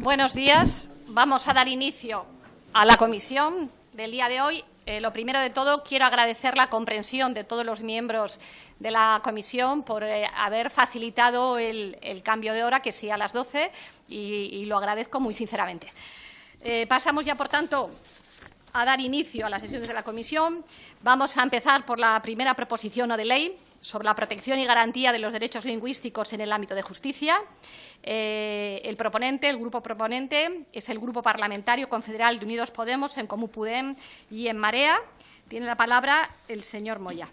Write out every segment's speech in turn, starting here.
Buenos días. Vamos a dar inicio a la comisión del día de hoy. Lo primero de todo, quiero agradecer la comprensión de todos los miembros de la comisión por haber facilitado el cambio de hora, que sí a las 12, y lo agradezco muy sinceramente. Pasamos ya, por tanto, a dar inicio a las sesiones de la comisión. Vamos a empezar por la primera proposición no de ley sobre la protección y garantía de los derechos lingüísticos en el ámbito de justicia. El grupo proponente, es el Grupo Parlamentario Confederal de Unidos Podemos, En Comú Podem y En Marea. Tiene la palabra el señor Moya.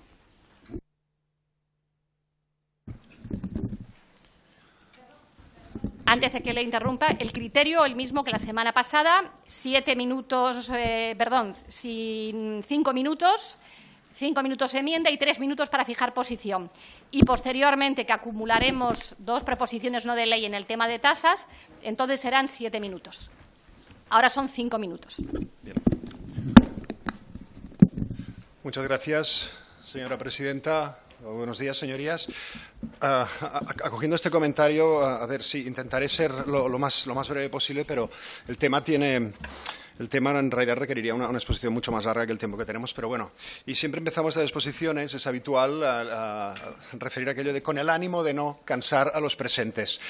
Antes de que le interrumpa, el criterio el mismo que la semana pasada, 5 minutos. 5 minutos enmienda y 3 minutos para fijar posición. Y posteriormente, que acumularemos 2 proposiciones no de ley en el tema de tasas, entonces serán 7 minutos. Ahora son 5 minutos. Bien. Muchas gracias, señora presidenta. Buenos días, señorías. Acogiendo este comentario, a ver si intentaré ser lo más breve posible, pero el tema en realidad requeriría una exposición mucho más larga que el tiempo que tenemos, pero bueno. Y siempre empezamos las exposiciones, es habitual referir a aquello de con el ánimo de no cansar a los presentes.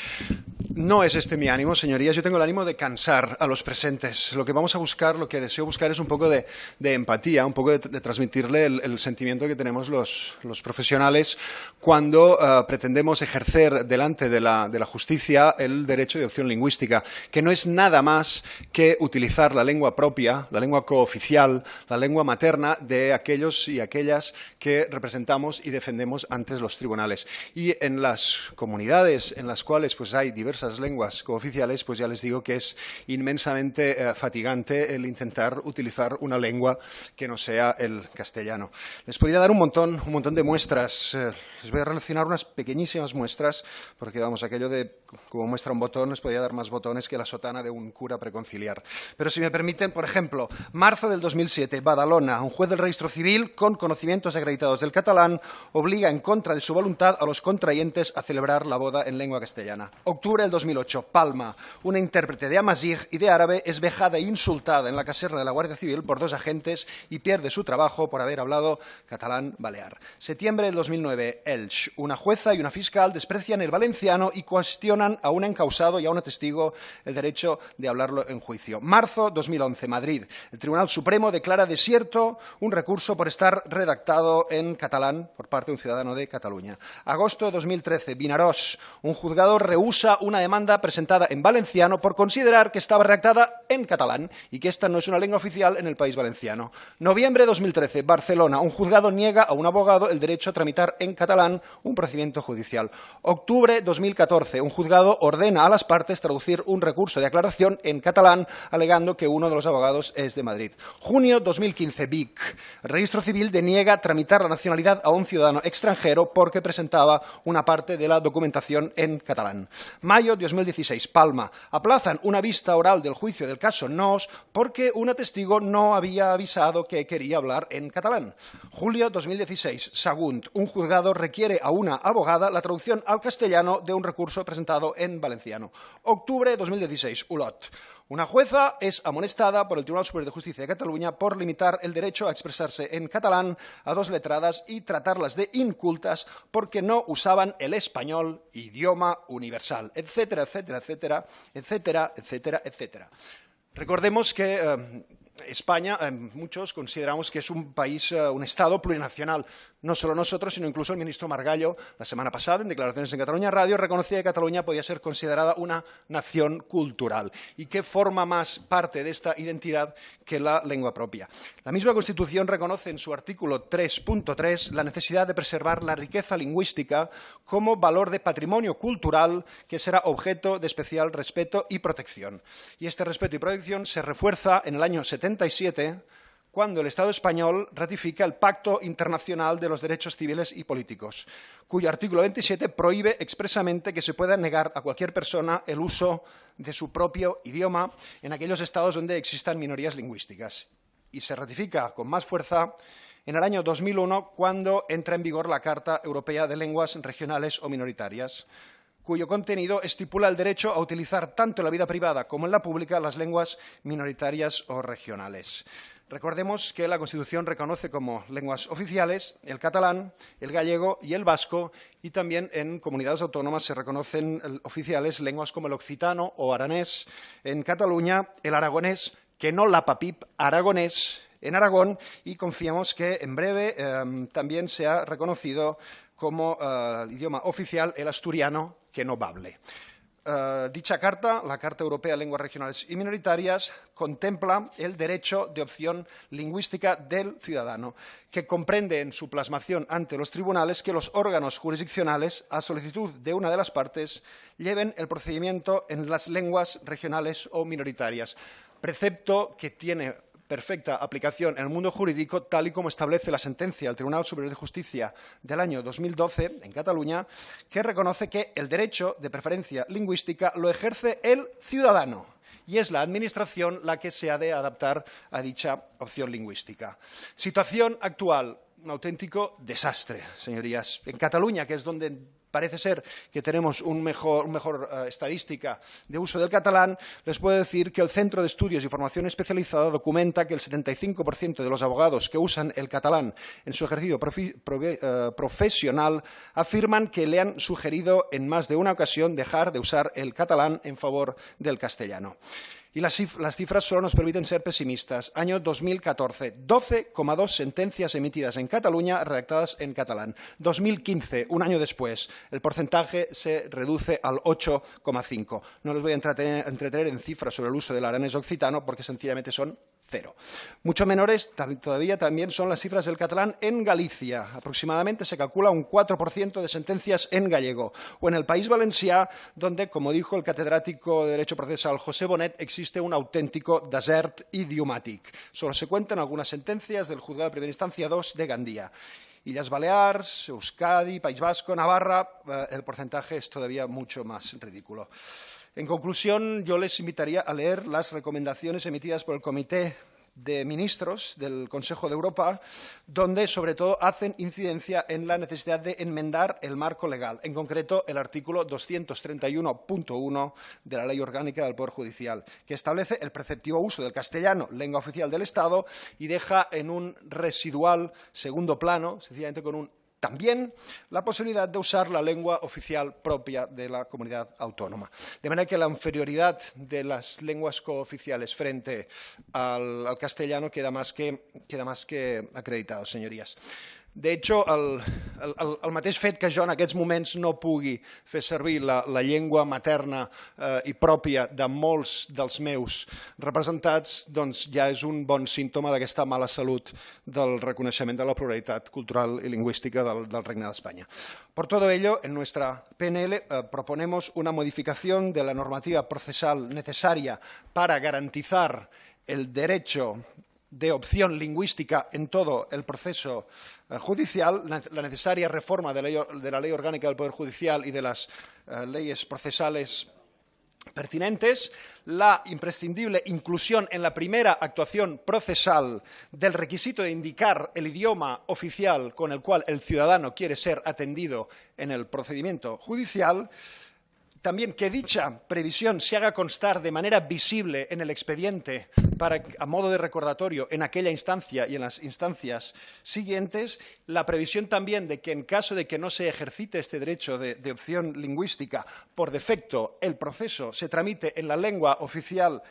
No es este mi ánimo, señorías. Yo tengo el ánimo de cansar a los presentes. Lo que vamos a buscar, lo que deseo buscar es un poco de empatía, un poco de transmitirle el sentimiento que tenemos los profesionales cuando pretendemos ejercer delante de la justicia el derecho de opción lingüística, que no es nada más que utilizar la lengua propia, la lengua cooficial, la lengua materna de aquellos y aquellas que representamos y defendemos ante los tribunales. Y en las comunidades en las cuales pues hay diversas lenguas cooficiales, pues ya les digo que es inmensamente fatigante el intentar utilizar una lengua que no sea el castellano. Les podría dar un montón de muestras. Les voy a relacionar unas pequeñísimas muestras, porque vamos, aquello de como muestra un botón, les podría dar más botones que la sotana de un cura preconciliar. Pero si me permiten, por ejemplo, marzo del 2007, Badalona, un juez del registro civil con conocimientos acreditados del catalán obliga en contra de su voluntad a los contrayentes a celebrar la boda en lengua castellana. Octubre del 2008, Palma, una intérprete de amazigh y de árabe es vejada e insultada en la caserna de la Guardia Civil por 2 agentes y pierde su trabajo por haber hablado catalán balear. Septiembre del 2009, Elx, una jueza y una fiscal desprecian el valenciano y cuestionan a un encausado y a un testigo el derecho de hablarlo en juicio. Marzo 2011, Madrid, el Tribunal Supremo declara desierto un recurso por estar redactado en catalán por parte de un ciudadano de Cataluña. Agosto de 2013, Vinaròs, un juzgado rehúsa una demanda presentada en valenciano por considerar que estaba redactada en catalán y que esta no es una lengua oficial en el País Valenciano. Noviembre de 2013, Barcelona, un juzgado niega a un abogado el derecho a tramitar en catalán un procedimiento judicial. Octubre de 2014, un juzgado ordena a las partes traducir un recurso de aclaración en catalán alegando que uno de los abogados es de Madrid. Junio de 2015, Vic, el registro civil deniega tramitar la nacionalidad a un ciudadano extranjero porque presentaba una parte de la documentación en catalán. Mayo de 2016, Palma, aplazan una vista oral del juicio del caso Nos porque un testigo no había avisado que quería hablar en catalán. Julio de 2016, Sagunt, un juzgado requiere a una abogada la traducción al castellano de un recurso presentado en valenciano. Octubre de 2016, Olot. Una jueza es amonestada por el Tribunal Superior de Justicia de Cataluña por limitar el derecho a expresarse en catalán a 2 letradas y tratarlas de incultas porque no usaban el español, idioma universal, etcétera, etcétera, etcétera, etcétera, etcétera, etcétera. Recordemos que España, muchos consideramos que es un país, un Estado plurinacional. No solo nosotros, sino incluso el ministro Margallo, la semana pasada, en declaraciones en Cataluña Radio, reconocía que Cataluña podía ser considerada una nación cultural y que forma más parte de esta identidad que la lengua propia. La misma Constitución reconoce en su artículo 3.3 la necesidad de preservar la riqueza lingüística como valor de patrimonio cultural que será objeto de especial respeto y protección. Y este respeto y protección se refuerza en el año 77, cuando el Estado español ratifica el Pacto Internacional de los Derechos Civiles y Políticos, cuyo artículo 27 prohíbe expresamente que se pueda negar a cualquier persona el uso de su propio idioma en aquellos estados donde existan minorías lingüísticas. Y se ratifica con más fuerza en el año 2001, cuando entra en vigor la Carta Europea de Lenguas Regionales o Minoritarias. cuyo contenido estipula el derecho a utilizar tanto en la vida privada como en la pública las lenguas minoritarias o regionales. Recordemos que la Constitución reconoce como lenguas oficiales el catalán, el gallego y el vasco, y también en comunidades autónomas se reconocen oficiales lenguas como el occitano o aranés en Cataluña, el aragonés, que no la papip, aragonés en Aragón, y confiamos que en breve también sea reconocido como idioma oficial el asturiano, que no bable. Dicha carta, la Carta Europea de Lenguas Regionales y Minoritarias, contempla el derecho de opción lingüística del ciudadano, que comprende en su plasmación ante los tribunales que los órganos jurisdiccionales, a solicitud de una de las partes, lleven el procedimiento en las lenguas regionales o minoritarias, precepto que tiene perfecta aplicación en el mundo jurídico, tal y como establece la sentencia del Tribunal Superior de Justicia del año 2012 en Cataluña, que reconoce que el derecho de preferencia lingüística lo ejerce el ciudadano y es la Administración la que se ha de adaptar a dicha opción lingüística. Situación actual, un auténtico desastre, señorías. En Cataluña, que es donde parece ser que tenemos una mejor estadística de uso del catalán, les puedo decir que el Centro de Estudios y Formación Especializada documenta que el 75% de los abogados que usan el catalán en su ejercicio profesional afirman que le han sugerido en más de una ocasión dejar de usar el catalán en favor del castellano. Y las cifras solo nos permiten ser pesimistas. Año 2014, 12,2 sentencias emitidas en Cataluña redactadas en catalán. 2015, un año después, el porcentaje se reduce al 8,5. No les voy a entretener en cifras sobre el uso del aranés occitano porque sencillamente son cero. Mucho menores todavía también son las cifras del catalán en Galicia. Aproximadamente se calcula un 4% de sentencias en gallego. O en el País Valencià, donde, como dijo el catedrático de Derecho Procesal José Bonet, existe un auténtico desert idiomàtic. Solo se cuentan algunas sentencias del Juzgado de Primera Instancia 2 de Gandía. Illes Balears, Euskadi, País Vasco, Navarra, el porcentaje es todavía mucho más ridículo. En conclusión, yo les invitaría a leer las recomendaciones emitidas por el Comité de Ministros del Consejo de Europa, donde sobre todo hacen incidencia en la necesidad de enmendar el marco legal, en concreto el artículo 231.1 de la Ley Orgánica del Poder Judicial, que establece el preceptivo uso del castellano, lengua oficial del Estado, y deja en un residual segundo plano, sencillamente con un también la posibilidad de usar la lengua oficial propia de la comunidad autónoma. De manera que la inferioridad de las lenguas cooficiales frente al castellano queda más que acreditado, señorías. De hecho, el mateix fet que jo en aquests moments no pugui fer servir la llengua materna i pròpia de molts dels meus representats, doncs ja és un bon símptoma d'aquesta mala salut del reconeixement de la pluralitat cultural y lingüística del Regne de España. Por todo ello, en nuestra PNL proponemos una modificación de la normativa procesal necesaria para garantizar el derecho de opción lingüística en todo el proceso judicial, la necesaria reforma de la Ley Orgánica del Poder Judicial y de las leyes procesales pertinentes, la imprescindible inclusión en la primera actuación procesal del requisito de indicar el idioma oficial con el cual el ciudadano quiere ser atendido en el procedimiento judicial. También que dicha previsión se haga constar de manera visible en el expediente a modo de recordatorio en aquella instancia y en las instancias siguientes. La previsión también de que en caso de que no se ejercite este derecho de opción lingüística, por defecto el proceso se tramite en la lengua oficial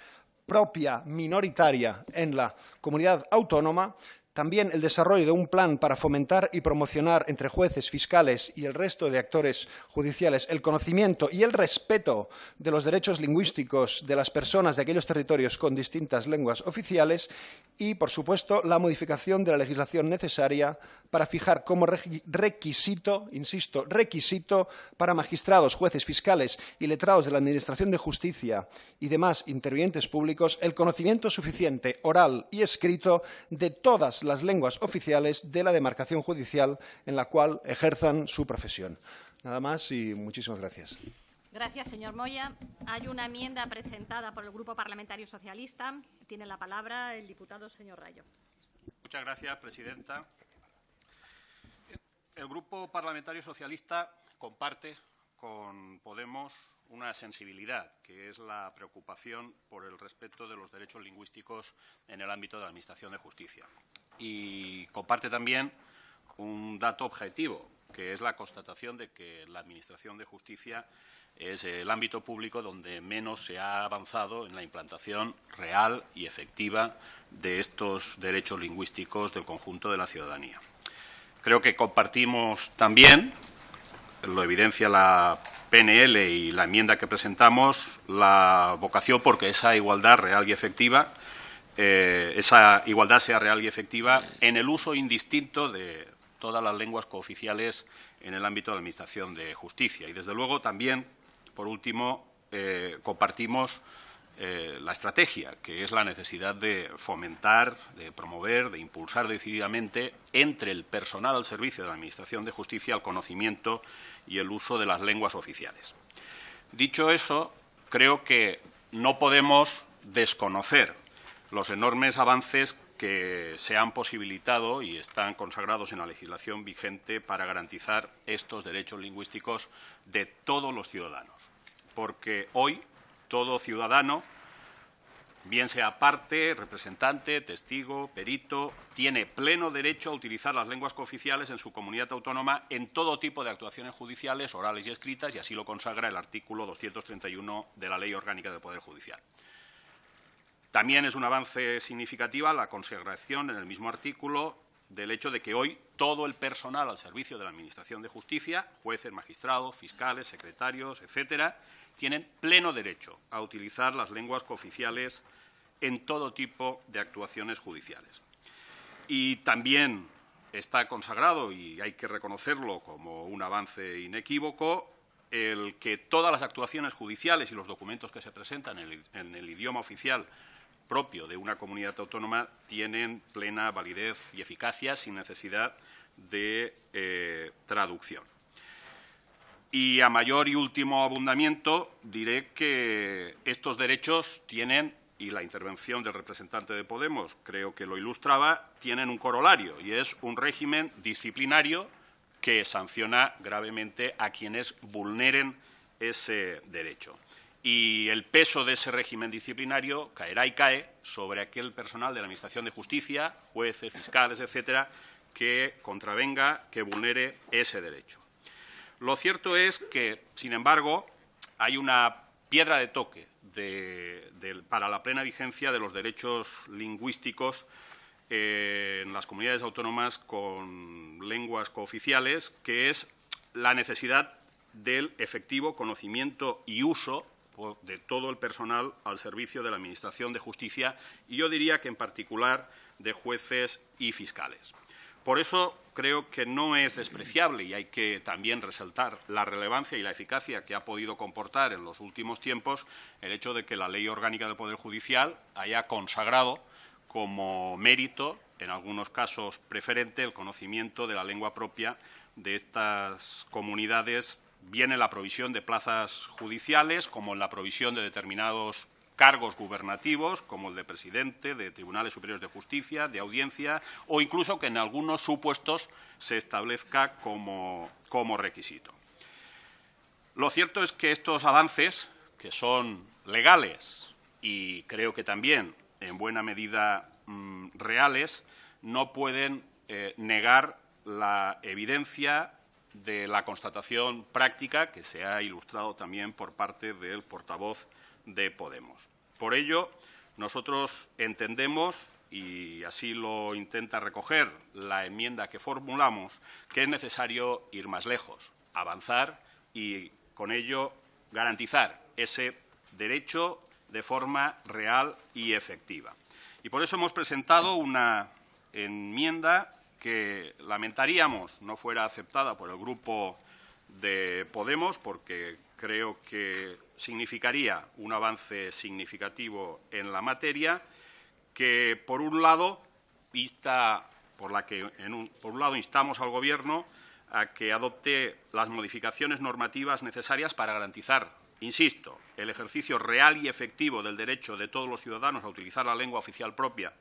propia minoritaria en la comunidad autónoma. También el desarrollo de un plan para fomentar y promocionar entre jueces, fiscales y el resto de actores judiciales el conocimiento y el respeto de los derechos lingüísticos de las personas de aquellos territorios con distintas lenguas oficiales y, por supuesto, la modificación de la legislación necesaria para fijar como requisito, insisto, requisito para magistrados, jueces, fiscales y letrados de la Administración de Justicia y demás intervinientes públicos el conocimiento suficiente, oral y escrito de todas las lenguas oficiales de la demarcación judicial en la cual ejerzan su profesión. Nada más y muchísimas gracias. Gracias, señor Moya. Hay una enmienda presentada por el Grupo Parlamentario Socialista. Tiene la palabra el diputado señor Rayo. Muchas gracias, presidenta. El Grupo Parlamentario Socialista comparte con Podemos una sensibilidad, que es la preocupación por el respeto de los derechos lingüísticos en el ámbito de la Administración de Justicia. Y comparte también un dato objetivo, que es la constatación de que la Administración de Justicia es el ámbito público donde menos se ha avanzado en la implantación real y efectiva de estos derechos lingüísticos del conjunto de la ciudadanía. Creo que compartimos también, lo evidencia la PNL y la enmienda que presentamos, la vocación porque esa igualdad real y efectiva, sea real y efectiva en el uso indistinto de todas las lenguas cooficiales en el ámbito de la Administración de Justicia. Y, desde luego, también, por último, compartimos la estrategia, que es la necesidad de fomentar, de promover, de impulsar decididamente entre el personal al servicio de la Administración de Justicia el conocimiento y el uso de las lenguas oficiales. Dicho eso, creo que no podemos desconocer los enormes avances que se han posibilitado y están consagrados en la legislación vigente para garantizar estos derechos lingüísticos de todos los ciudadanos. Porque hoy todo ciudadano, bien sea parte, representante, testigo, perito, tiene pleno derecho a utilizar las lenguas cooficiales en su comunidad autónoma en todo tipo de actuaciones judiciales, orales y escritas, y así lo consagra el artículo 231 de la Ley Orgánica del Poder Judicial. También es un avance significativo la consagración en el mismo artículo del hecho de que hoy todo el personal al servicio de la Administración de Justicia, jueces, magistrados, fiscales, secretarios, etcétera, tienen pleno derecho a utilizar las lenguas cooficiales en todo tipo de actuaciones judiciales. Y también está consagrado, y hay que reconocerlo como un avance inequívoco, el que todas las actuaciones judiciales y los documentos que se presentan en el idioma oficial propio de una comunidad autónoma tienen plena validez y eficacia sin necesidad de traducción. Y a mayor y último abundamiento diré que estos derechos tienen, y la intervención del representante de Podemos creo que lo ilustraba, tienen un corolario y es un régimen disciplinario que sanciona gravemente a quienes vulneren ese derecho. Y el peso de ese régimen disciplinario caerá y cae sobre aquel personal de la Administración de Justicia, jueces, fiscales, etcétera, que contravenga, que vulnere ese derecho. Lo cierto es que, sin embargo, hay una piedra de toque para la plena vigencia de los derechos lingüísticos en las comunidades autónomas con lenguas cooficiales, que es la necesidad del efectivo conocimiento y uso de todo el personal al servicio de la Administración de Justicia y yo diría que en particular de jueces y fiscales. Por eso creo que no es despreciable y hay que también resaltar la relevancia y la eficacia que ha podido comportar en los últimos tiempos el hecho de que la Ley Orgánica del Poder Judicial haya consagrado como mérito, en algunos casos preferente, el conocimiento de la lengua propia de estas comunidades, bien en la provisión de plazas judiciales como en la provisión de determinados cargos gubernativos, como el de presidente de tribunales superiores de justicia, de audiencia, o incluso que en algunos supuestos se establezca como requisito. Lo cierto es que estos avances, que son legales y creo que también en buena medida reales, no pueden negar la evidencia de la constatación práctica que se ha ilustrado también por parte del portavoz de Podemos. Por ello, nosotros entendemos, y así lo intenta recoger la enmienda que formulamos, que es necesario ir más lejos, avanzar y, con ello, garantizar ese derecho de forma real y efectiva. Y por eso hemos presentado una enmienda que lamentaríamos no fuera aceptada por el Grupo de Podemos, porque creo que significaría un avance significativo en la materia, que, por un lado, instamos al Gobierno a que adopte las modificaciones normativas necesarias para garantizar, insisto, el ejercicio real y efectivo del derecho de todos los ciudadanos a utilizar la lengua oficial propia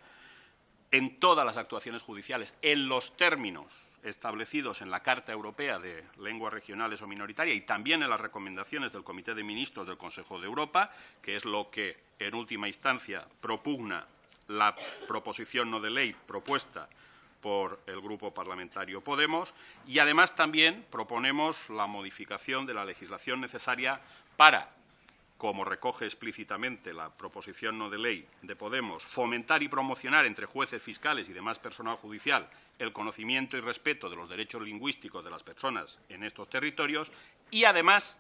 en todas las actuaciones judiciales, en los términos establecidos en la Carta Europea de Lenguas Regionales o Minoritarias y también en las recomendaciones del Comité de Ministros del Consejo de Europa, que es lo que, en última instancia, propugna la proposición no de ley propuesta por el Grupo Parlamentario Podemos, y además también proponemos la modificación de la legislación necesaria para, como recoge explícitamente la proposición no de ley de Podemos, fomentar y promocionar entre jueces, fiscales y demás personal judicial el conocimiento y respeto de los derechos lingüísticos de las personas en estos territorios y, además,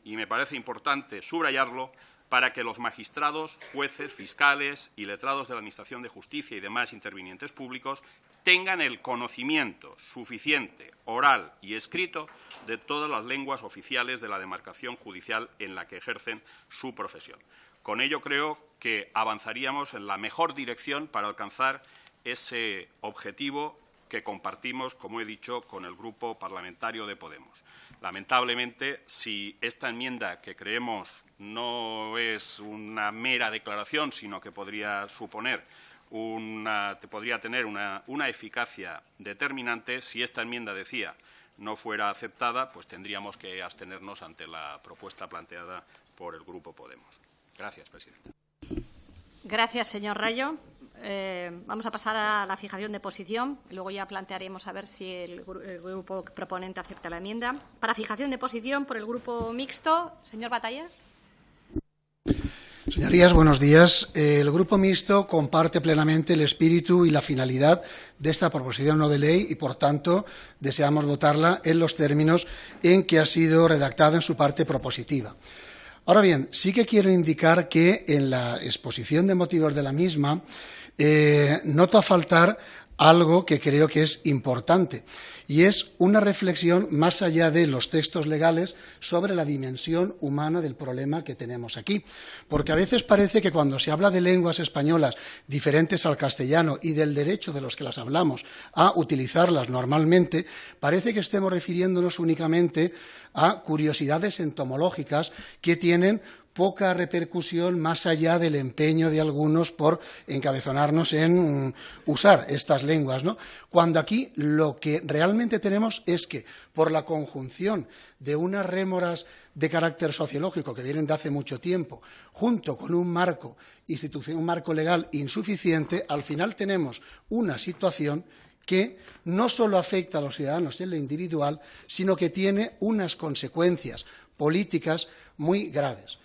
y me parece importante subrayarlo, para que los magistrados, jueces, fiscales y letrados de la Administración de Justicia y demás intervinientes públicos tengan el conocimiento suficiente, oral y escrito, de todas las lenguas oficiales de la demarcación judicial en la que ejercen su profesión. Con ello creo que avanzaríamos en la mejor dirección para alcanzar ese objetivo que compartimos, como he dicho, con el Grupo Parlamentario de Podemos. Lamentablemente, si esta enmienda, que creemos no es una mera declaración, sino que podría suponer podría tener una eficacia determinante, si esta enmienda, decía, no fuera aceptada, pues tendríamos que abstenernos ante la propuesta planteada por el Grupo Podemos. Gracias, presidenta. Gracias, señor Rayo. Vamos a pasar a la fijación de posición. Luego ya plantearemos a ver si el grupo proponente acepta la enmienda. Para fijación de posición por el Grupo Mixto, señor Batalla. Señorías, buenos días. El Grupo Mixto comparte plenamente el espíritu y la finalidad de esta proposición no de ley y, por tanto, deseamos votarla en los términos en que ha sido redactada en su parte propositiva. Ahora bien, sí que quiero indicar que en la exposición de motivos de la misma noto a faltar algo que creo que es importante, y es una reflexión más allá de los textos legales sobre la dimensión humana del problema que tenemos aquí. Porque a veces parece que cuando se habla de lenguas españolas diferentes al castellano y del derecho de los que las hablamos a utilizarlas normalmente, parece que estemos refiriéndonos únicamente a curiosidades entomológicas que tienen poca repercusión más allá del empeño de algunos por encabezonarnos en usar estas lenguas, ¿no? Cuando aquí lo que realmente tenemos es que, por la conjunción de unas rémoras de carácter sociológico que vienen de hace mucho tiempo, junto con un marco institucional, un marco legal insuficiente, al final tenemos una situación que no solo afecta a los ciudadanos en lo individual, sino que tiene unas consecuencias políticas muy graves.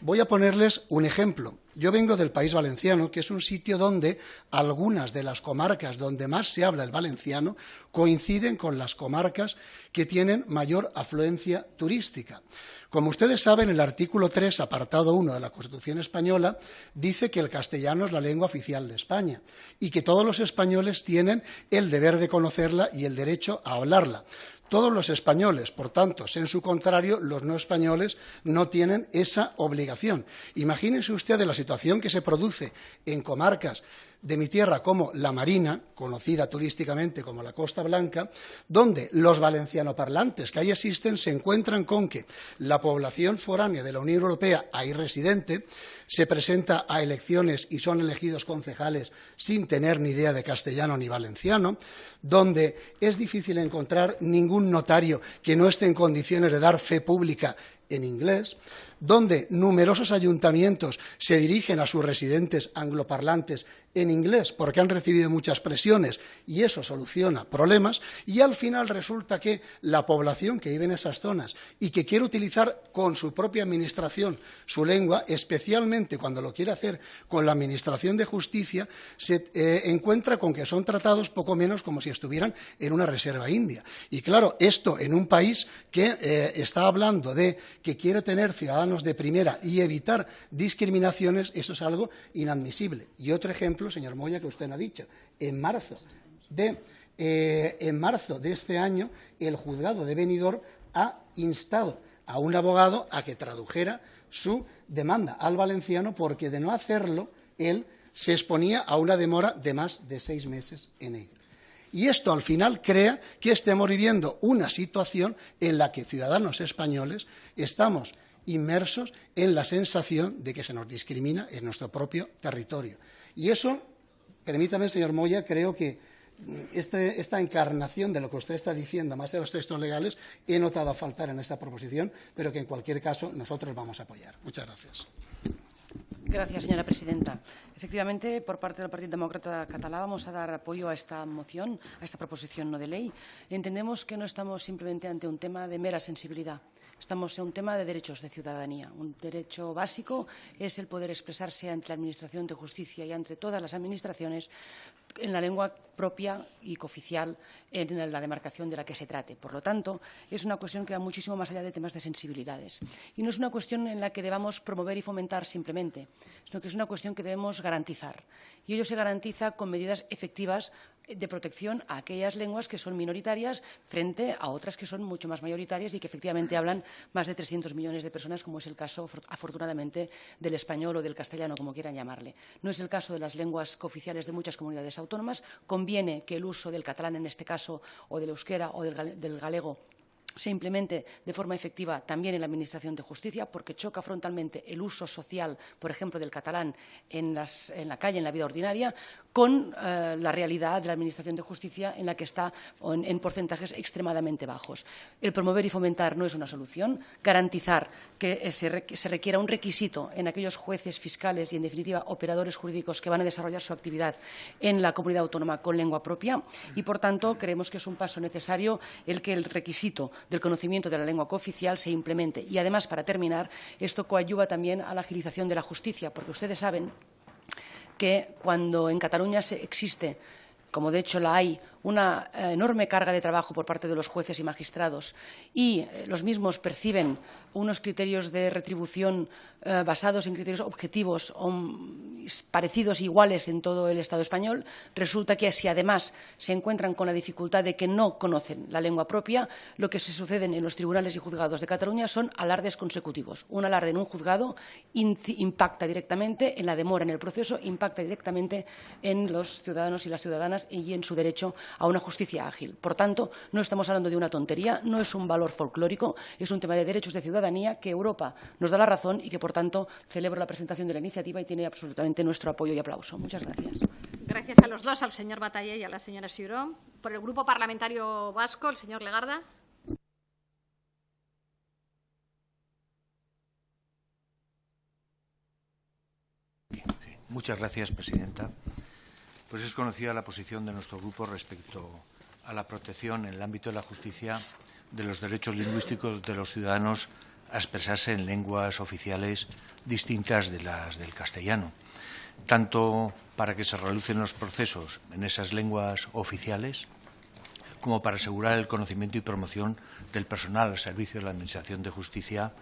Voy a ponerles un ejemplo. Yo vengo del País Valenciano, que es un sitio donde algunas de las comarcas donde más se habla el valenciano coinciden con las comarcas que tienen mayor afluencia turística. Como ustedes saben, el artículo 3, apartado 1 de la Constitución española, dice que el castellano es la lengua oficial de España y que todos los españoles tienen el deber de conocerla y el derecho a hablarla. Todos los españoles, por tanto, en su contrario, los no españoles no tienen esa obligación. Imagínense ustedes la situación que se produce en comarcas de mi tierra como La Marina, conocida turísticamente como la Costa Blanca, donde los valencianoparlantes que ahí existen se encuentran con que la población foránea de la Unión Europea ahí residente se presenta a elecciones y son elegidos concejales sin tener ni idea de castellano ni valenciano, donde es difícil encontrar ningún notario que no esté en condiciones de dar fe pública en inglés, donde numerosos ayuntamientos se dirigen a sus residentes angloparlantes en inglés porque han recibido muchas presiones y eso soluciona problemas, y al final resulta que la población que vive en esas zonas y que quiere utilizar con su propia administración su lengua, especialmente cuando lo quiere hacer con la administración de justicia, se encuentra con que son tratados poco menos como si estuvieran en una reserva india. Y claro, esto en un país que está hablando de que quiere tener ciudadanos de primera y evitar discriminaciones, eso es algo inadmisible. Y otro ejemplo, señor Moya, que usted no ha dicho, en marzo de este año, el juzgado de Benidorm ha instado a un abogado a que tradujera su demanda al valenciano porque de no hacerlo, él se exponía a una demora de más de 6 meses en ello. Y esto al final crea que estemos viviendo una situación en la que ciudadanos españoles estamos inmersos en la sensación de que se nos discrimina en nuestro propio territorio. Y eso, permítame, señor Moya, creo que esta encarnación de lo que usted está diciendo, más de los textos legales, he notado a faltar en esta proposición, pero que en cualquier caso nosotros vamos a apoyar. Muchas gracias. Gracias, señora presidenta. Efectivamente, por parte del Partido Demócrata Catalá vamos a dar apoyo a esta moción, a esta proposición no de ley. Entendemos que no estamos simplemente ante un tema de mera sensibilidad. Estamos en un tema de derechos de ciudadanía. Un derecho básico es el poder expresarse ante la Administración de Justicia y entre todas las administraciones en la lengua propia y cooficial en la demarcación de la que se trate. Por lo tanto, es una cuestión que va muchísimo más allá de temas de sensibilidades. Y no es una cuestión en la que debamos promover y fomentar simplemente, sino que es una cuestión que debemos garantizar. Y ello se garantiza con medidas efectivas de protección a aquellas lenguas que son minoritarias frente a otras que son mucho más mayoritarias y que efectivamente hablan más de 300 millones de personas, como es el caso, afortunadamente, del español o del castellano, como quieran llamarle. No es el caso de las lenguas cooficiales de muchas comunidades autónomas. Conviene que el uso del catalán, en este caso, o del euskera o del galego, se implemente de forma efectiva también en la Administración de Justicia, porque choca frontalmente el uso social, por ejemplo, del catalán en la calle, en la vida ordinaria, con la realidad de la Administración de Justicia, en la que está en porcentajes extremadamente bajos. El promover y fomentar no es una solución. Garantizar que se requiera un requisito en aquellos jueces, fiscales y, en definitiva, operadores jurídicos que van a desarrollar su actividad en la comunidad autónoma con lengua propia y, por tanto, creemos que es un paso necesario el que el requisito del conocimiento de la lengua cooficial se implemente. Y, además, para terminar, esto coadyuva también a la agilización de la justicia, porque ustedes saben que cuando en Cataluña existe, como de hecho la hay, una enorme carga de trabajo por parte de los jueces y magistrados y los mismos perciben unos criterios de retribución basados en criterios objetivos parecidos e iguales en todo el Estado español, resulta que si además se encuentran con la dificultad de que no conocen la lengua propia, lo que se sucede en los tribunales y juzgados de Cataluña son alardes consecutivos. Un alarde en un juzgado impacta directamente en la demora en el proceso, impacta directamente en los ciudadanos y las ciudadanas y en su derecho a una justicia ágil. Por tanto, no estamos hablando de una tontería, no es un valor folclórico, es un tema de derechos de ciudadanía que Europa nos da la razón y que, por tanto, celebro la presentación de la iniciativa y tiene absolutamente nuestro apoyo y aplauso. Muchas gracias. Gracias a los dos, al señor Batalla y a la señora Ciuró. Por el Grupo Parlamentario Vasco, el señor Legarda. Muchas gracias, presidenta. Pues es conocida la posición de nuestro grupo respecto a la protección en el ámbito de la justicia de los derechos lingüísticos de los ciudadanos a expresarse en lenguas oficiales distintas de las del castellano, tanto para que se realicen los procesos en esas lenguas oficiales como para asegurar el conocimiento y promoción del personal al servicio de la Administración de Justicia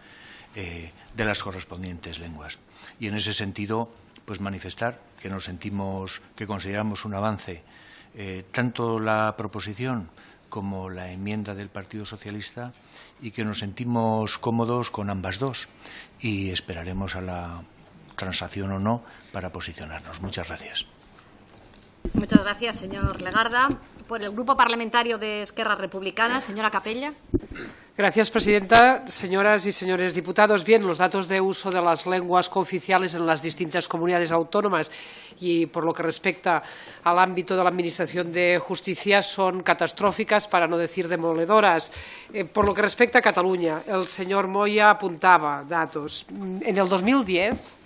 de las correspondientes lenguas. Y en ese sentido, pues manifestar que que consideramos un avance tanto la proposición como la enmienda del Partido Socialista y que nos sentimos cómodos con ambas dos y esperaremos a la transacción o no para posicionarnos. Muchas gracias. Muchas gracias, señor Legarda. Por el Grupo Parlamentario de Esquerra Republicana, señora Capella. Gracias, presidenta. Señoras y señores diputados, bien, los datos de uso de las lenguas cooficiales en las distintas comunidades autónomas y por lo que respecta al ámbito de la Administración de Justicia son catastróficas, para no decir demoledoras. Por lo que respecta a Cataluña, el señor Moya apuntaba datos. En el 2010,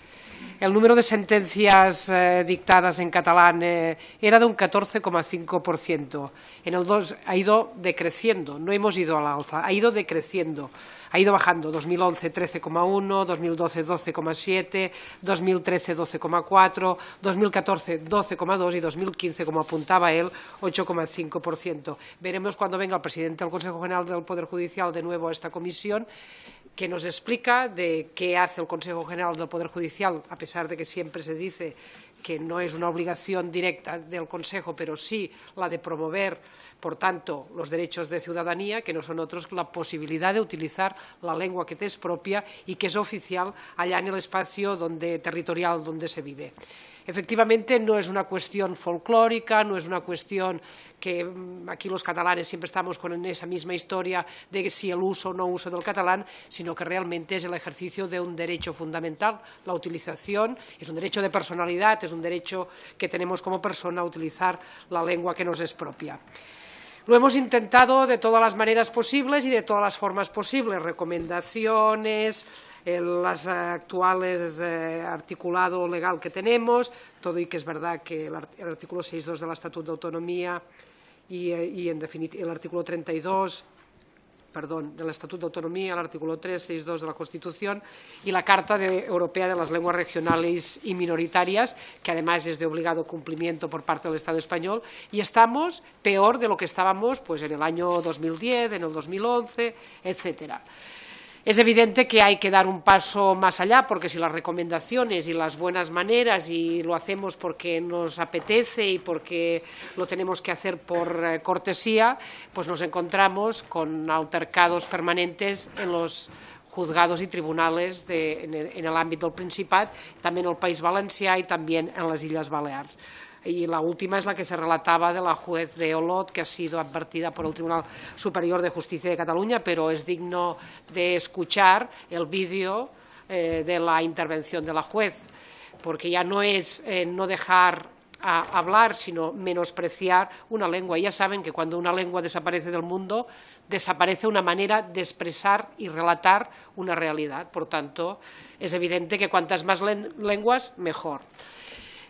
el número de sentencias dictadas en catalán era de un 14,5%. En el 2 ha ido decreciendo, no hemos ido a la alza, ha ido decreciendo, ha ido bajando. 2011 13,1, 2012 12,7, 2013 12,4, 2014 12,2 y 2015, como apuntaba él, 8,5%. Veremos cuando venga el presidente del Consejo General del Poder Judicial de nuevo a esta comisión, que nos explica de qué hace el Consejo General del Poder Judicial, a pesar de que siempre se dice que no es una obligación directa del Consejo, pero sí la de promover, por tanto, los derechos de ciudadanía, que no son otros que la posibilidad de utilizar la lengua que te es propia y que es oficial allá en el espacio territorial donde se vive. Efectivamente, no es una cuestión folclórica, no es una cuestión que aquí los catalanes siempre estamos con esa misma historia de si el uso o no uso del catalán, sino que realmente es el ejercicio de un derecho fundamental. La utilización es un derecho de personalidad, es un derecho que tenemos como persona a utilizar la lengua que nos es propia. Lo hemos intentado de todas las maneras posibles y de todas las formas posibles, recomendaciones, las actuales articulado legal que tenemos, todo y que es verdad que el artículo 6.2 del Estatuto de Autonomía y en definitiva el artículo 32, perdón, del Estatuto de Autonomía, el artículo 3, 6.2 de la Constitución y la Carta Europea de las Lenguas Regionales y Minoritarias, que además es de obligado cumplimiento por parte del Estado español, y estamos peor de lo que estábamos pues, en el año 2010, en el 2011, etcétera. Es evidente que hay que dar un paso más allá, porque si las recomendaciones y las buenas maneras, y lo hacemos porque nos apetece y porque lo tenemos que hacer por cortesía, pues nos encontramos con altercados permanentes en los juzgados y tribunales en el ámbito del Principat, también en el País Valencià y también en las Islas Baleares. Y la última es la que se relataba de la juez de Olot, que ha sido advertida por el Tribunal Superior de Justicia de Cataluña, pero es digno de escuchar el vídeo de la intervención de la juez, porque ya no es no dejar hablar, sino menospreciar una lengua. Ya saben que cuando una lengua desaparece del mundo, desaparece una manera de expresar y relatar una realidad. Por tanto, es evidente que cuantas más lenguas, mejor.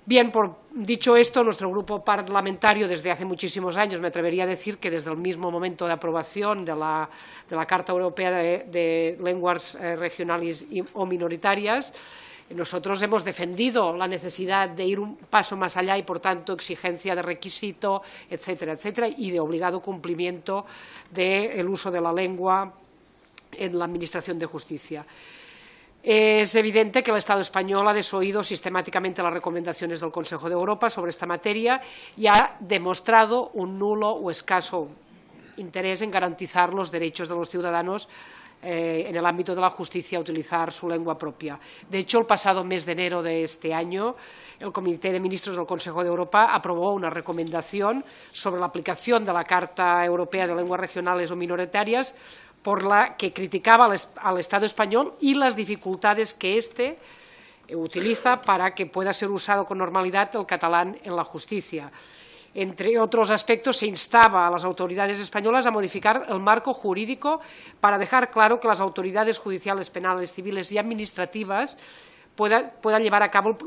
Bien, dicho esto, nuestro grupo parlamentario desde hace muchísimos años, me atrevería a decir que desde el mismo momento de aprobación de la Carta Europea de Lenguas Regionales o Minoritarias, nosotros hemos defendido la necesidad de ir un paso más allá y, por tanto, exigencia de requisito, etcétera, etcétera, y de obligado cumplimiento del uso de la lengua en la Administración de Justicia. Es evidente que el Estado español ha desoído sistemáticamente las recomendaciones del Consejo de Europa sobre esta materia y ha demostrado un nulo o escaso interés en garantizar los derechos de los ciudadanos en el ámbito de la justicia a utilizar su lengua propia. De hecho, el pasado mes de enero de este año, el Comité de Ministros del Consejo de Europa aprobó una recomendación sobre la aplicación de la Carta Europea de Lenguas Regionales o Minoritarias, por la que criticaba al Estado español y las dificultades que éste utiliza para que pueda ser usado con normalidad el catalán en la justicia. Entre otros aspectos, se instaba a las autoridades españolas a modificar el marco jurídico para dejar claro que las autoridades judiciales, penales, civiles y administrativas puedan llevar a cabo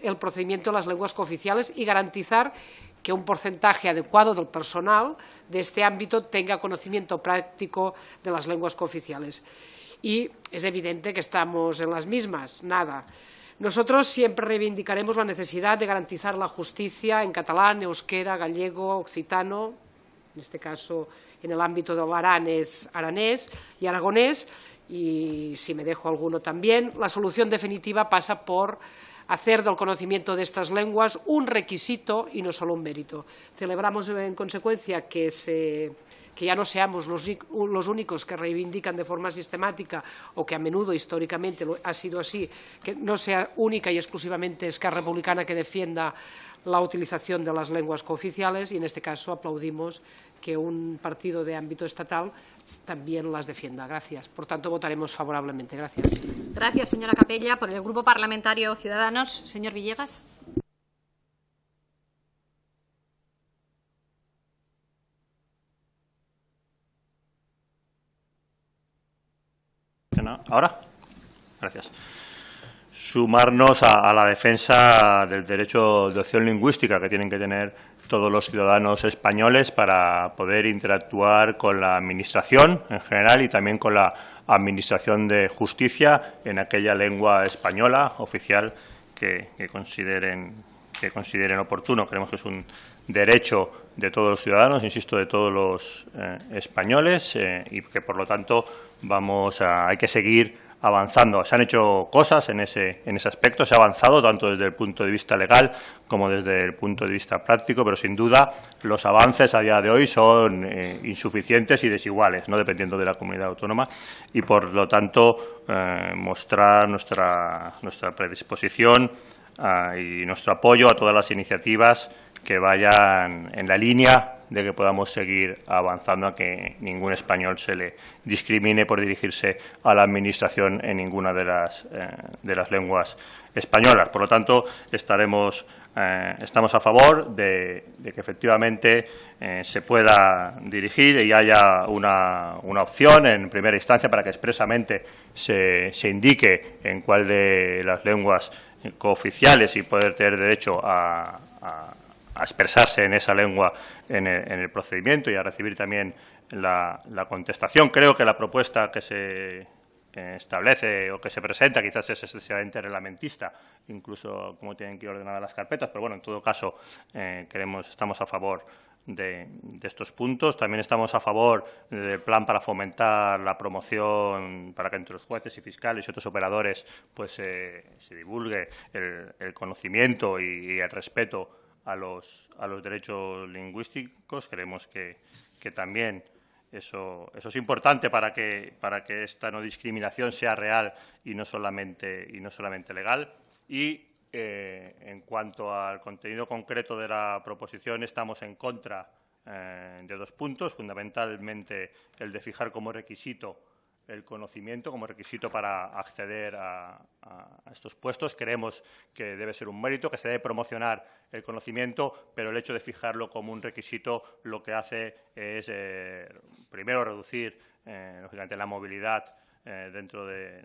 el procedimiento de las lenguas cooficiales y garantizar que un porcentaje adecuado del personal de este ámbito tenga conocimiento práctico de las lenguas cooficiales. Y es evidente que estamos en las mismas, nada. Nosotros siempre reivindicaremos la necesidad de garantizar la justicia en catalán, euskera, gallego, occitano, en este caso en el ámbito del aranés y aragonés, y si me dejo alguno también. La solución definitiva pasa por hacer del conocimiento de estas lenguas un requisito y no solo un mérito. Celebramos, en consecuencia, que ya no seamos los únicos que reivindican de forma sistemática, o que a menudo históricamente ha sido así, que no sea única y exclusivamente Esquerra Republicana que defienda la utilización de las lenguas cooficiales, y en este caso aplaudimos que un partido de ámbito estatal también las defienda. Gracias. Por tanto, votaremos favorablemente. Gracias. Gracias, señora Capella. Por el Grupo Parlamentario Ciudadanos, señor Villegas. ¿Ahora? Gracias. Sumarnos a la defensa del derecho de opción lingüística que tienen que tener todos los ciudadanos españoles para poder interactuar con la Administración en general y también con la Administración de Justicia en aquella lengua española oficial que consideren oportuno. Creemos que es un derecho de todos los ciudadanos, insisto, de todos los españoles y que, por lo tanto, hay que seguir avanzando. Se han hecho cosas en ese aspecto, se ha avanzado tanto desde el punto de vista legal como desde el punto de vista práctico, pero sin duda los avances a día de hoy son insuficientes y desiguales, no dependiendo de la comunidad autónoma, y por lo tanto mostrar nuestra predisposición y nuestro apoyo a todas las iniciativas que vayan en la línea de que podamos seguir avanzando a que ningún español se le discrimine por dirigirse a la Administración en ninguna de las lenguas españolas. Por lo tanto, estamos a favor de que efectivamente se pueda dirigir y haya una opción en primera instancia para que expresamente se indique en cuál de las lenguas cooficiales y poder tener derecho a expresarse en esa lengua en el procedimiento y a recibir también la contestación. Creo que la propuesta que se establece o que se presenta quizás es excesivamente reglamentista, incluso cómo tienen que ir ordenadas las carpetas, pero bueno, en todo caso estamos a favor de estos puntos. También estamos a favor del plan para fomentar la promoción, para que entre los jueces y fiscales y otros operadores pues se divulgue el conocimiento y el respeto a los derechos lingüísticos. Creemos que también eso es importante para que esta no discriminación sea real y no solamente legal. Y en cuanto al contenido concreto de la proposición, estamos en contra de dos puntos, fundamentalmente el de fijar como requisito el conocimiento como requisito para acceder a estos puestos. Creemos que debe ser un mérito, que se debe promocionar el conocimiento, pero el hecho de fijarlo como un requisito lo que hace es, primero, reducir, lógicamente, la movilidad dentro de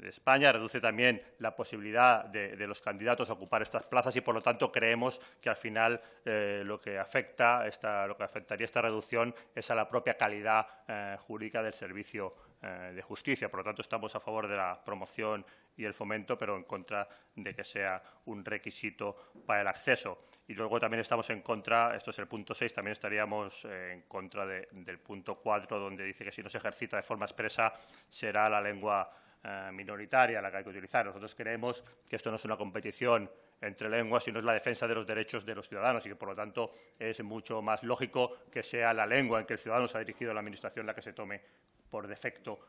España, reduce también la posibilidad de los candidatos a ocupar estas plazas y, por lo tanto, creemos que al final lo que afectaría esta reducción es a la propia calidad jurídica del servicio de justicia. Por lo tanto, estamos a favor de la promoción y el fomento, pero en contra de que sea un requisito para el acceso. Y luego también estamos en contra, esto es el punto 6, también estaríamos en contra del punto 4, donde dice que si no se ejercita de forma expresa será la lengua minoritaria la que hay que utilizar. Nosotros creemos que esto no es una competición entre lenguas, sino es la defensa de los derechos de los ciudadanos y que, por lo tanto, es mucho más lógico que sea la lengua en que el ciudadano se ha dirigido a la Administración la que se tome por defecto,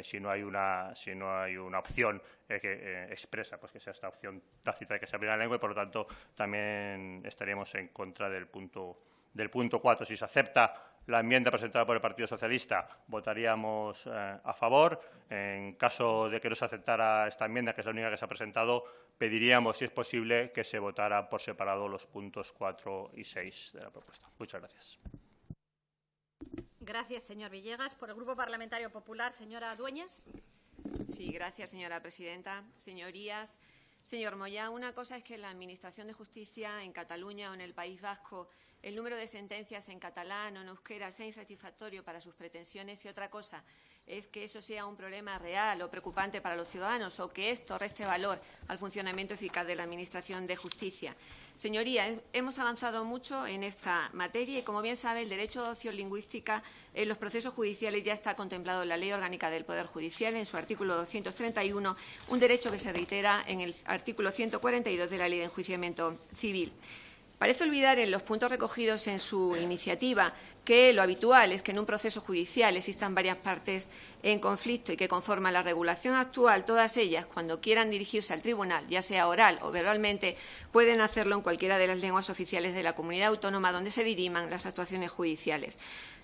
si no hay una opción que expresa, pues que sea esta opción tácita de que se abra la lengua, y por lo tanto también estaríamos en contra del punto 4. Si se acepta la enmienda presentada por el Partido Socialista, votaríamos a favor. En caso de que no se aceptara esta enmienda, que es la única que se ha presentado, pediríamos, si es posible, que se votara por separado los puntos 4 y 6 de la propuesta. Muchas gracias. Gracias, señor Villegas. Por el Grupo Parlamentario Popular, señora Dueñas. Sí, gracias, señora presidenta. Señorías, señor Moyá, una cosa es que en la Administración de Justicia en Cataluña o en el País Vasco el número de sentencias en catalán o en euskera sea insatisfactorio para sus pretensiones, y otra cosa es que eso sea un problema real o preocupante para los ciudadanos o que esto reste valor al funcionamiento eficaz de la Administración de Justicia. Señorías, hemos avanzado mucho en esta materia y, como bien sabe, el derecho de opción lingüística en los procesos judiciales ya está contemplado en la Ley Orgánica del Poder Judicial, en su artículo 231, un derecho que se reitera en el artículo 142 de la Ley de Enjuiciamiento Civil. Parece olvidar en los puntos recogidos en su iniciativa que lo habitual es que en un proceso judicial existan varias partes en conflicto y que, conforme a la regulación actual, todas ellas, cuando quieran dirigirse al tribunal, ya sea oral o verbalmente, pueden hacerlo en cualquiera de las lenguas oficiales de la comunidad autónoma donde se diriman las actuaciones judiciales.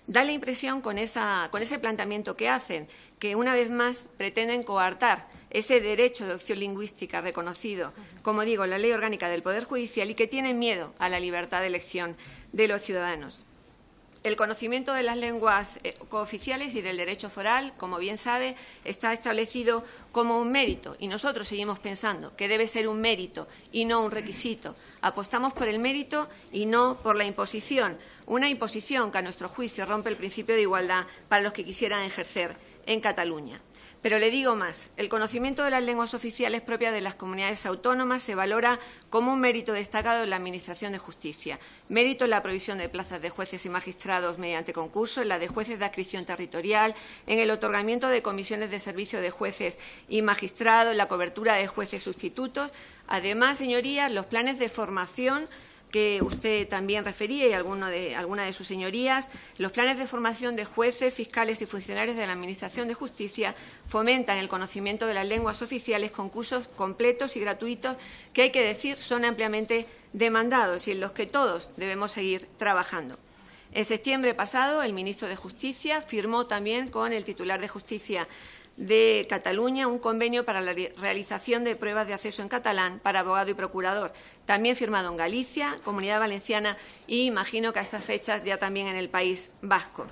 Da la impresión, con ese planteamiento que hacen, que una vez más pretenden coartar ese derecho de opción lingüística reconocido, como digo, en la Ley Orgánica del Poder Judicial, y que tienen miedo a la libertad de elección de los ciudadanos. El conocimiento de las lenguas cooficiales y del derecho foral, como bien sabe, está establecido como un mérito, y nosotros seguimos pensando que debe ser un mérito y no un requisito. Apostamos por el mérito y no por la imposición, una imposición que, a nuestro juicio, rompe el principio de igualdad para los que quisieran ejercer en Cataluña. Pero le digo más, el conocimiento de las lenguas oficiales propias de las comunidades autónomas se valora como un mérito destacado en la Administración de Justicia, mérito en la provisión de plazas de jueces y magistrados mediante concurso, en la de jueces de adscripción territorial, en el otorgamiento de comisiones de servicio de jueces y magistrados, en la cobertura de jueces sustitutos. Además, señorías, los planes de formación que usted también refería y alguna de sus señorías, los planes de formación de jueces, fiscales y funcionarios de la Administración de Justicia fomentan el conocimiento de las lenguas oficiales con cursos completos y gratuitos que, hay que decir, son ampliamente demandados y en los que todos debemos seguir trabajando. En septiembre pasado, el ministro de Justicia firmó también con el titular de Justicia de Cataluña un convenio para la realización de pruebas de acceso en catalán para abogado y procurador, también firmado en Galicia, Comunidad Valenciana y, imagino que a estas fechas, ya también en el País Vasco.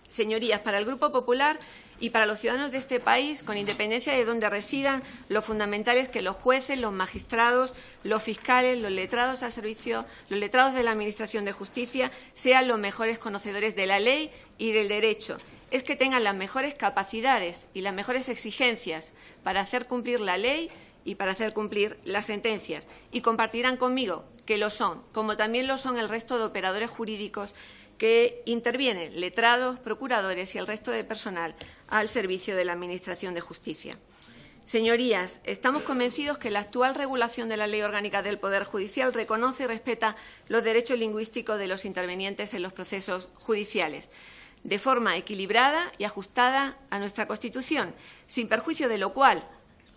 Señorías, para el Grupo Popular y para los ciudadanos de este país, con independencia de dónde residan, lo fundamental es que los jueces, los magistrados, los fiscales, los letrados al servicio, los letrados de la Administración de Justicia sean los mejores conocedores de la ley y del derecho. Es que tengan las mejores capacidades y las mejores exigencias para hacer cumplir la ley y para hacer cumplir las sentencias. Y compartirán conmigo que lo son, como también lo son el resto de operadores jurídicos que intervienen, letrados, procuradores y el resto de personal al servicio de la Administración de Justicia. Señorías, estamos convencidos que la actual regulación de la Ley Orgánica del Poder Judicial reconoce y respeta los derechos lingüísticos de los intervenientes en los procesos judiciales, de forma equilibrada y ajustada a nuestra Constitución, sin perjuicio de lo cual,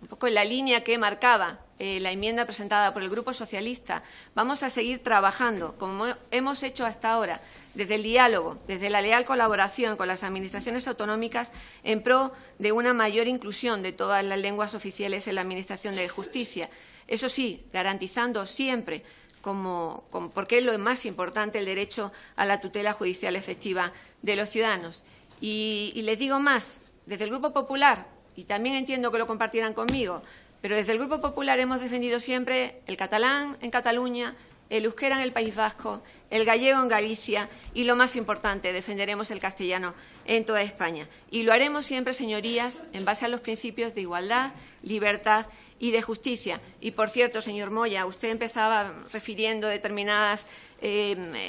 un poco en la línea que marcaba la enmienda presentada por el Grupo Socialista, vamos a seguir trabajando, como hemos hecho hasta ahora, desde el diálogo, desde la leal colaboración con las administraciones autonómicas en pro de una mayor inclusión de todas las lenguas oficiales en la Administración de Justicia. Eso sí, garantizando siempre, porque es lo más importante, el derecho a la tutela judicial efectiva de los ciudadanos. Y les digo más, desde el Grupo Popular, y también entiendo que lo compartirán conmigo, pero desde el Grupo Popular hemos defendido siempre el catalán en Cataluña, el euskera en el País Vasco, el gallego en Galicia y, lo más importante, defenderemos el castellano en toda España. Y lo haremos siempre, señorías, en base a los principios de igualdad, libertad y de justicia. Y, por cierto, señor Moya, usted empezaba refiriendo determinadas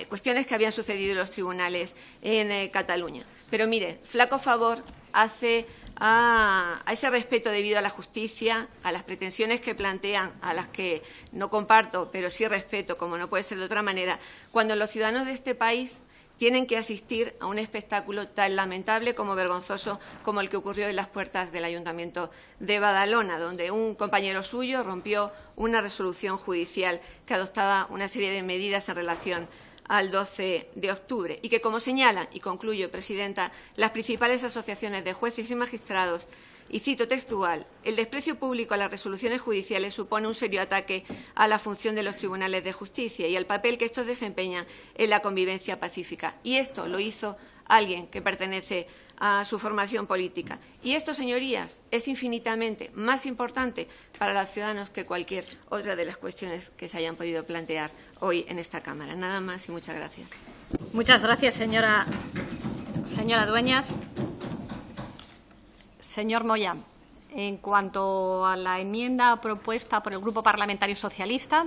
cuestiones que habían sucedido en los tribunales en Cataluña. Pero, mire, flaco favor hace a ese respeto debido a la justicia, a las pretensiones que plantean, a las que no comparto, pero sí respeto, como no puede ser de otra manera, cuando los ciudadanos de este país tienen que asistir a un espectáculo tan lamentable como vergonzoso como el que ocurrió en las puertas del Ayuntamiento de Badalona, donde un compañero suyo rompió una resolución judicial que adoptaba una serie de medidas en relación al 12 de octubre y que, como señala, y concluyo, Presidenta, las principales asociaciones de jueces y magistrados, y cito textual, el desprecio público a las resoluciones judiciales supone un serio ataque a la función de los tribunales de justicia y al papel que estos desempeñan en la convivencia pacífica. Y esto lo hizo alguien que pertenece a su formación política. Y esto, señorías, es infinitamente más importante para los ciudadanos que cualquier otra de las cuestiones que se hayan podido plantear hoy en esta Cámara. Nada más y muchas gracias. Muchas gracias, señora Dueñas. Señor Moya, en cuanto a la enmienda propuesta por el Grupo Parlamentario Socialista.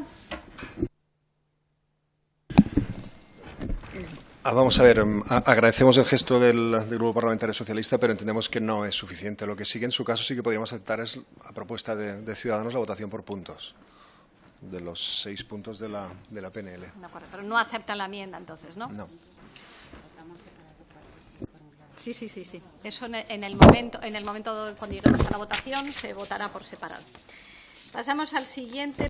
Vamos a ver, agradecemos el gesto del Grupo Parlamentario Socialista, pero entendemos que no es suficiente. Lo que sí que en su caso sí que podríamos aceptar es, a propuesta de Ciudadanos, la votación por puntos, de los 6 puntos de la PNL. De acuerdo, pero no aceptan la enmienda entonces, ¿no? No. Sí. Eso en el momento cuando lleguemos a la votación se votará por separado. Pasamos al siguiente.